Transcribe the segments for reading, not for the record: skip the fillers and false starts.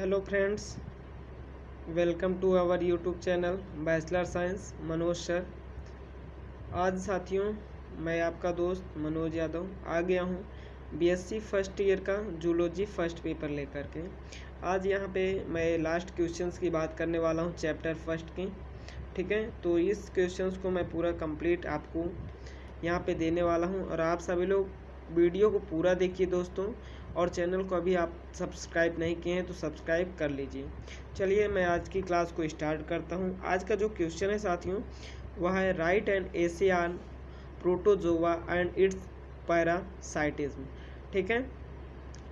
Hello friends, welcome to our YouTube channel bachelor science Manoj sir. आज साथियों, मैं आपका दोस्त मनोज यादव आ गया हूँ बीएससी फर्स्ट ईयर का जूलॉजी फर्स्ट पेपर लेकर के। आज यहाँ पे मैं लास्ट क्वेश्चंस की बात करने वाला हूँ चैप्टर फर्स्ट की। ठीक है, तो इस क्वेश्चंस को मैं पूरा कंप्लीट आपको यहाँ पे देने वाला हूँ और आप सभी लोग वीडियो को पूरा देखिए दोस्तों, और चैनल को अभी आप सब्सक्राइब नहीं किए हैं तो सब्सक्राइब कर लीजिए। चलिए मैं आज की क्लास को स्टार्ट करता हूँ। आज का जो क्वेश्चन है साथियों, वह है right and essay on protozoa and it's parasitism. ठीक है,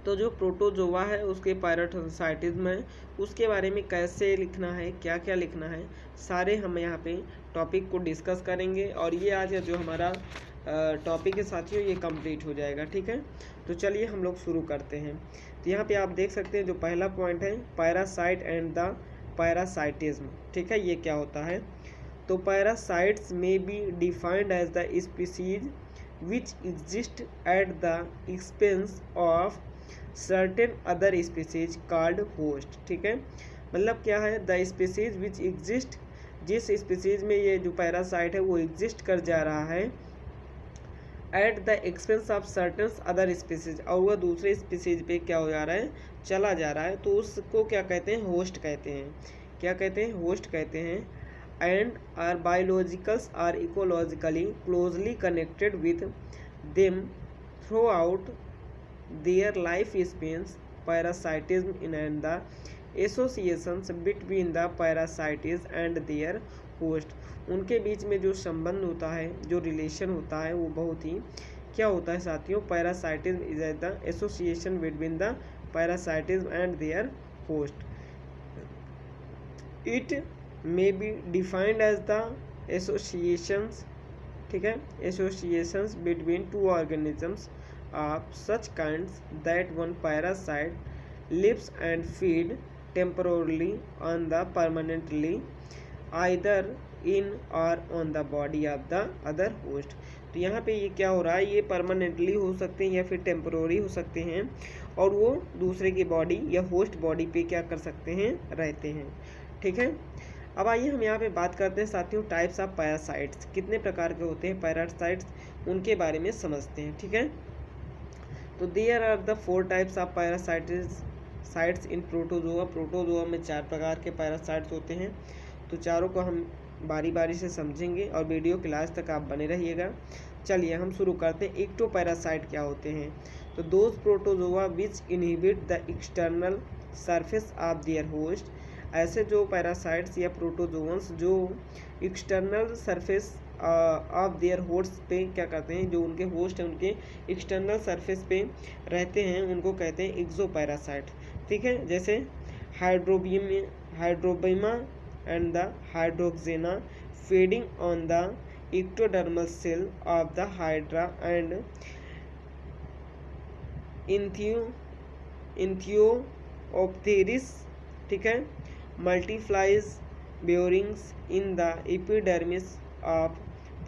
तो जो प्रोटोजोआ है उसके पैरासाइटिज्म है, उसके बारे में कैसे लिखना है, क्या क्या लिखना है, सारे हम यहाँ पे टॉपिक को डिस्कस करेंगे। और ये आज जो हमारा टॉपिक है साथियों, ये कंप्लीट हो जाएगा। ठीक है, तो चलिए हम लोग शुरू करते हैं। तो यहाँ पे आप देख सकते हैं जो पहला पॉइंट है पैरासाइट एंड द पैरासाइटिज्म। ठीक है, ये क्या होता है? तो parasites may be defined as the species which exist at the expense of certain other species called host. ठीक है, मतलब क्या है? द स्पीसीज विच एग्जिस्ट, जिस स्पीसीज में ये जो पैरासाइट है वो एग्जिस्ट कर जा रहा है eight the expense of certain other species, और वह दूसरे स्पीसीज पे क्या हो जा रहा है? चला जा रहा है, तो उसको क्या कहते हैं? होस्ट कहते हैं। क्या कहते हैं? होस्ट कहते हैं। And are biologicals are ecologically closely connected with them throughout their life spans. Parasitism and the associations between the parasites and their host, उनके बीच में जो संबंध होता है, जो रिलेशन होता है, वो बहुत ही क्या होता है साथियों? Parasitism is the association between the parasitism and their host. It may be defined as the associations, ठीक है, associations between two organisms of such kinds that one parasite lives and feed temporarily on the permanently either in or on the body of the other host। तो यहाँ पे ये क्या हो रहा है? ये परमानेंटली हो सकते हैं या फिर टेम्पररी हो सकते हैं, और वो दूसरे की बॉडी या होस्ट बॉडी पे क्या कर सकते हैं? रहते हैं। ठीक है, अब आइए हम यहाँ पे बात करते हैं साथियों टाइप्स ऑफ पैरासाइट्स। कितने प्रकार के होते हैं पैरासाइट्स, उनके बारे में समझते हैं। ठीक है, तो there are the 4 types of parasites in protozoa. Protozoa में 4 प्रकार के पैरासाइट्स होते हैं, तो चारों को हम बारी बारी से समझेंगे और वीडियो के लास्ट तक आप बने रहिएगा। चलिए हम शुरू करते हैं। एक्टोपैरासाइट क्या होते हैं? तो those protozoa which inhibit the external surface of their host. ऐसे जो पैरासाइट्स या प्रोटोजोअन्स जो external surface of their host पे क्या करते हैं, जो उनके होस्ट हैं उनके एक्सटर्नल सरफेस पे रहते हैं, उनको कहते हैं एक्सोपैरासाइट। ठीक है, जैसे hydramoeba and the hydroxena feeding on the ectodermal cell of the hydra and ichthyophthirius. ठीक है, multifiliis bearings in the epidermis of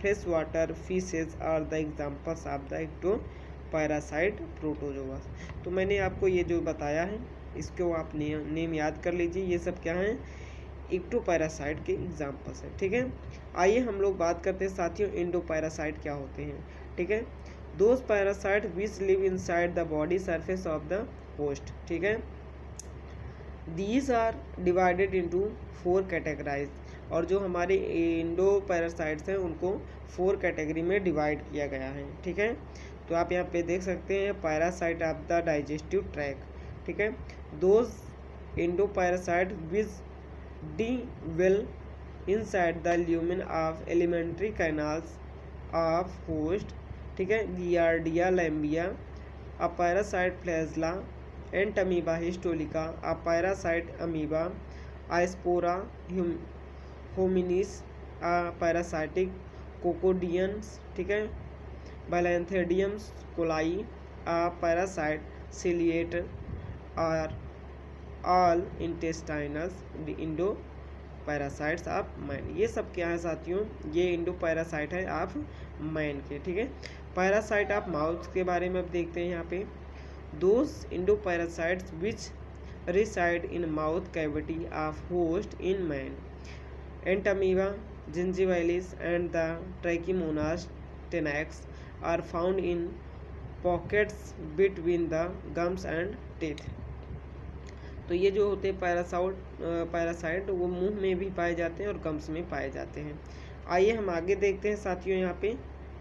fresh water fishes are the examples of the ectoparasite protozoa. तो मैंने आपको ये जो बताया है इसको आप नेम याद कर लीजिए। ये सब क्या हैं? एक्टोपैरासाइट के एग्जाम्पल्स हैं। ठीक है, आइए हम लोग बात करते हैं साथियों एंडोपैरासाइट क्या होते हैं। ठीक है, those parasite which live inside the body surface of the host. ठीक है, these are divided into 4 categorise, और जो हमारे एंडोपैरासाइट्स हैं उनको 4 कैटेगरी में डिवाइड किया गया है। ठीक है, तो आप यहाँ पे देख सकते हैं parasite of the digestive tract. ठीक है, those endoparasite which dwell inside the lumen of alimentary canals of host. ठीक है, giardia lamblia, a parasite flagella, entamoeba histolytica, a parasite amoeba, isospora hominis, parasitic coccidians. ठीक है, balantidiums coli, parasite ciliate are all intestinal endo parasites of man. ये सब क्या है साथियों? ये इंडो पैरासाइट है ऑफ मैन के। ठीक है, पैरासाइट ऑफ माउथ के बारे में अब देखते हैं यहाँ पे। Those Indo parasites which reside in mouth cavity of host in man. Entamoeba, gingivalis, and the Trichomonas tenax are found in pockets between the gums and teeth. तो ये जो होते हैं पैरासाइट वो मुंह में भी पाए जाते हैं और गम्स में पाए जाते हैं। आइए हम आगे देखते हैं साथियों यहाँ पे,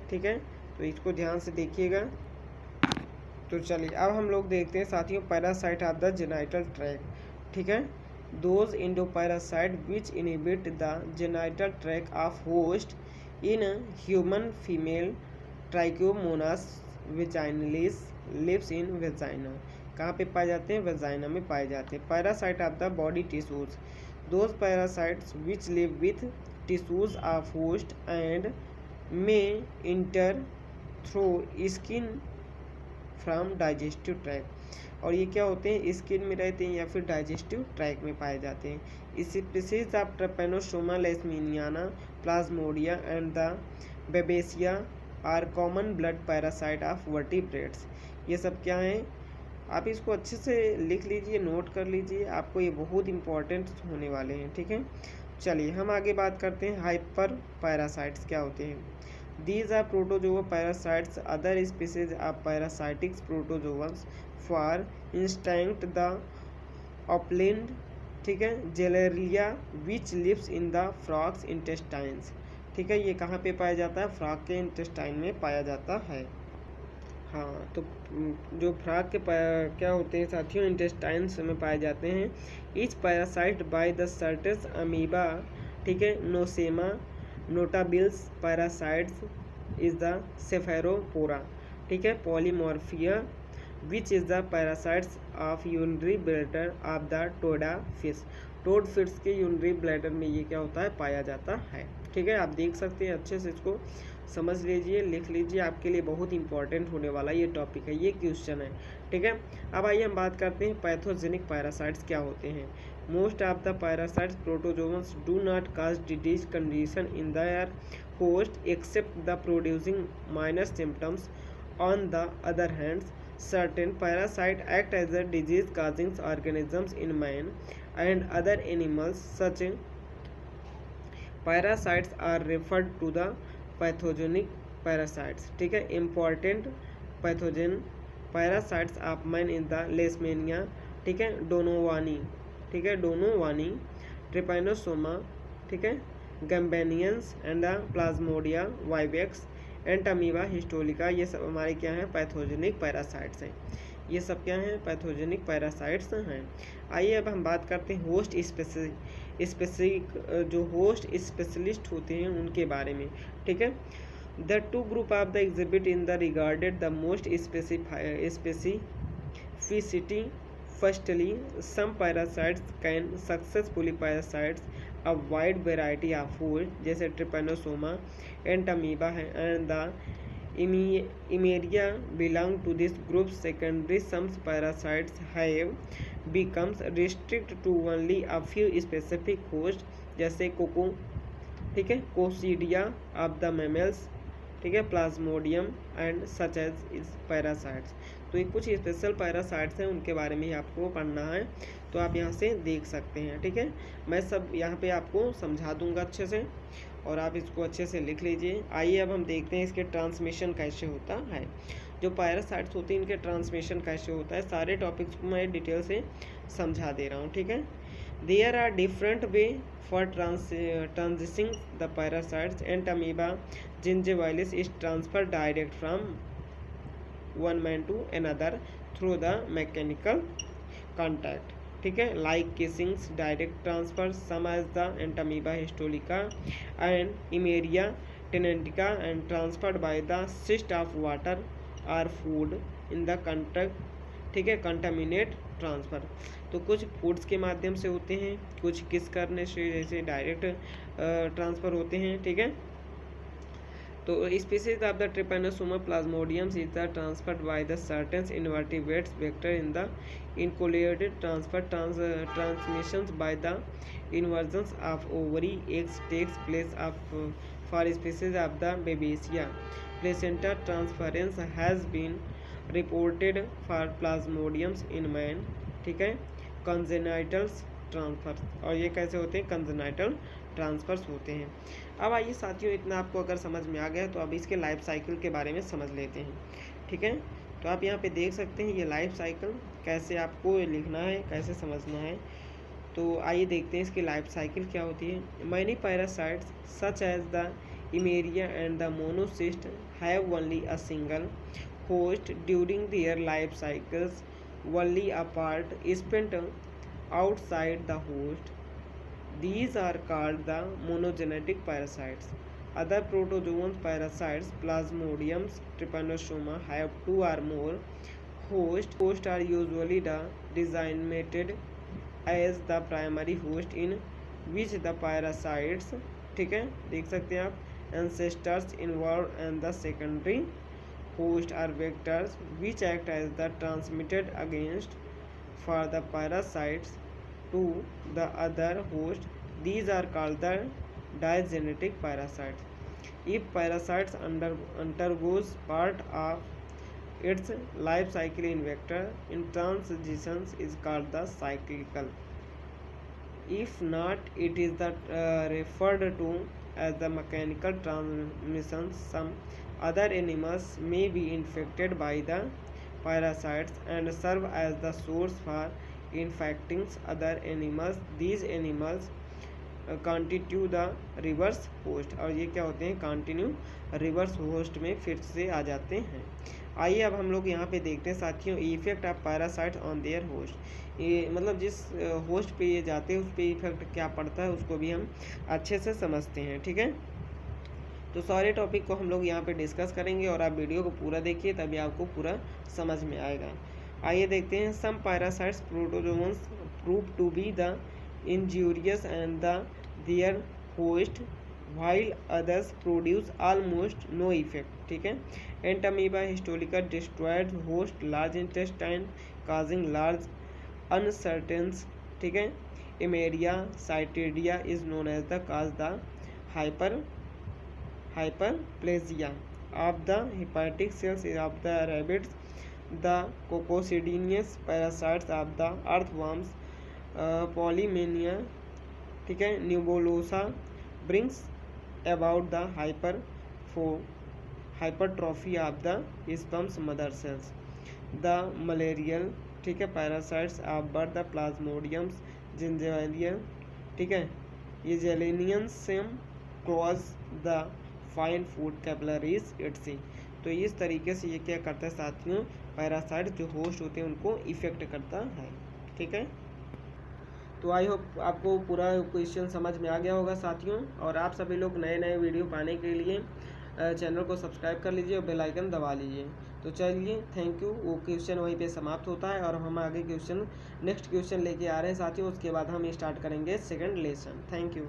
ठीक है, तो इसको ध्यान से देखिएगा। तो चलिए अब हम लोग देखते हैं साथियों parasite of the genital tract, ठीक है। Those endoparasite which inhibit the genital tract of host in human female trichomonas vaginalis lives in vagina. कहाँ पे पाए जाते हैं? वेजाइना में पाए जाते हैं। Parasite of the body tissues, those parasites which live with tissues of host and may inter through skin from digestive track. और ये क्या होते हैं? स्किन में रहते हैं या फिर डाइजेस्टिव ट्रैक में पाए जाते हैं। Species of trypanosoma leishmania, plasmodia and the babesia are common blood parasite of vertebrates. ये सब क्या हैं? आप इसको अच्छे से लिख लीजिए, नोट कर लीजिए, आपको ये बहुत इंपॉर्टेंट होने वाले हैं, ठीक है। चलिए हम आगे बात करते हैं हाइपर पैरासाइट्स क्या होते हैं। These are protozoa parasites other species of parasitics protozoas for instant the opalina, ठीक है, zelleria which lives in the frogs intestines, ठीक है। ये कहाँ पे पाया जाता है? फ्रॉग के इंटेस्टाइन में पाया जाता है। हाँ, तो जो फ्रॉग के क्या होते हैं साथियों? इंटेस्टाइन्स में पाए जाते हैं। Each parasite by the certes amoeba, ठीक है, nosema notabilis parasites is the sphaerospora, ठीक है, polymorphia which is the parasites of urinary bladder of the toad fish. Toad fish के यूरिनरी ब्लैडर में ये क्या होता है? पाया जाता है, ठीक है। आप देख सकते हैं, अच्छे से इसको समझ लीजिए, लिख लीजिए, आपके लिए बहुत इंपॉर्टेंट होने वाला ये टॉपिक है, ये क्वेश्चन है, ठीक है। अब आइए हम बात करते हैं पैथोजेनिक पैरासाइट्स क्या होते हैं। Most of the parasites protozoans do not cause disease condition in their host except the producing minor symptoms. On the other hand certain parasite act as a disease causing organisms in man and other animals. Such parasites are referred to the pathogenic parasites, ठीक है। important pathogen parasites of man in the leishmania, ठीक है, donovani, ठीक है, donovani, trypanosoma, ठीक है, gambiense and the plasmodia vivax entamoeba histolytica. ये सब हमारे क्या हैं? पैथोजेनिक पैरासाइट्स हैं। ये सब क्या हैं? पैथोजेनिक पैरासाइट्स हैं। आइए अब हम बात करते हैं होस्ट स्पेसिफिक जो होस्ट स्पेशलिस्ट होते हैं उनके बारे में, ठीक है। The two group of the exhibit in the regarded the most specificity. Firstly some parasites can successfully parasites a wide variety of host जैसे ट्रिपैनोसोमा एंटामीबा है and the eimeria belong to this group. Secondary some parasites have becomes restricted to only a few specific hosts जैसे कोको, ठीक है, coccidia of the mammals, ठीक है, plasmodium and such as parasites. तो ये कुछ स्पेशल पैरासाइट्स हैं, उनके बारे में ही आपको पढ़ना है, तो आप यहाँ से देख सकते हैं, ठीक है। मैं सब यहाँ पे आपको समझा दूंगा अच्छे से और आप इसको अच्छे से लिख लीजिए। आइए अब हम देखते हैं इसके ट्रांसमिशन कैसे होता है। जो पैरासाइट्स होते हैं इनके ट्रांसमिशन कैसे होता है, सारे टॉपिक्स को मैं डिटेल से समझा दे रहा हूँ, ठीक है। There are different way for transiting the parasites and amoeba gingivalis is transferred direct from one man to another through the mechanical contact, ठीक है, like kissings, direct transfer, some as the entamoeba histolica and emeria tenentica and transferred by the cyst of water or food in the contact, ठीक है, contaminate transfer. तो कुछ foods के माध्यम से होते हैं, कुछ किस करने से जैसे डायरेक्ट ट्रांसफ़र होते हैं, ठीक है। तो species of the trypanosoma plasmodiums is the transferred by the certain invertebrates vector in the inoculated transfer transmissions by the inversions of ovary eggs takes place of for species of the babesia. Placenta transference has been reported for plasmodiums in man, ठीक है। कंजेनाइटल्स transverse, और ये कैसे होते हैं, congenital transverse होते हैं। अब आइए साथियों, इतना आपको अगर समझ में आ गया तो अब इसके लाइफ साइकिल के बारे में समझ लेते हैं। ठीक है, तो आप यहाँ पे देख सकते हैं ये लाइफ साइकिल कैसे आपको लिखना है, कैसे समझना है। तो आइए देखते हैं इसकी लाइफ साइकिल क्या होती है। Many parasites such as the eimeria and the monocyst have only a single host during their life cycles, only a part is spent outside the host. These are called the monogenetic parasites. Other protozoans parasites, Plasmodiums, Trypanosoma, have two or more hosts. Hosts are usually designated as the primary host in which the parasites, ठीक है, देख सकते हैं आप, ancestors involved and the secondary hosts are vectors which act as the transmitted against for the parasites to the other host. These are called the digenetic parasites. If parasites undergoes part of its life cycle in vector, in transitions is called the cyclical. If not, it is referred to as the mechanical transmission. Some other animals may be infected by the parasites and serve as the source for infecting other animals. These animals continue the reverse host, और ये क्या होते हैं, continue reverse host में फिर से आ जाते हैं। आइए अब हम लोग यहाँ पे देखते हैं साथियों effect of parasite on their host. ये मतलब जिस होस्ट पे ये जाते हैं उस पे इफेक्ट क्या पड़ता है उसको भी हम अच्छे से समझते हैं। ठीक है, तो सारे टॉपिक को हम लोग यहाँ पे डिस्कस करेंगे और आप वीडियो को पूरा देखिए तभी आपको पूरा समझ में आएगा। आइए देखते हैं some parasites protozoans prove to be the injurious and their host while others produce almost no effect। ठीक है, Entamoeba histolytica destroyed host large intestine causing large uncertainties। ठीक है, एमेरिया साइटेडिया is known as the cause the hyperplasia of the hepatic cells of the rabbits, the coccidious parasites of the earthworms, polymenia, ठीक है, nubolosa brings about the hypertrophy of the sperms mother cells, the malarial, ठीक है, parasites of bird, the plasmodiums gingelia, ठीक है, ये gelenium cross the fine food capillaries itsy. तो इस तरीके से ये क्या करता है साथियों, पैरासाइट जो होस्ट होते हैं उनको इफेक्ट करता है। ठीक है, तो आई होप आपको पूरा क्वेश्चन समझ में आ गया होगा साथियों, और आप सभी लोग नए नए वीडियो पाने के लिए चैनल को सब्सक्राइब कर लीजिए और बेल आइकन दबा लीजिए। तो चलिए, थैंक यू। वो क्वेश्चन वहीं पे समाप्त होता है और हम आगे नेक्स्ट क्वेश्चन लेके आ रहे हैं साथियों। उसके बाद हम स्टार्ट करेंगे सेकंड लेसन। Thank you.